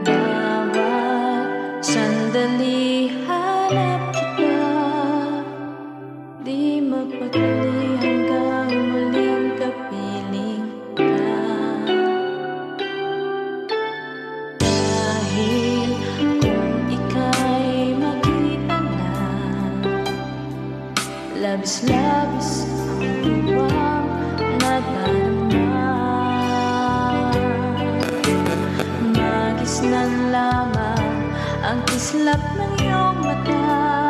Bawat sandali hanap kita, di mapakali hanggang muling kapiling ka. Dahil kung ika'y makita na, labis-labis ang kubang nadarama. Magisnan lamang ang kislap ng iyong mata.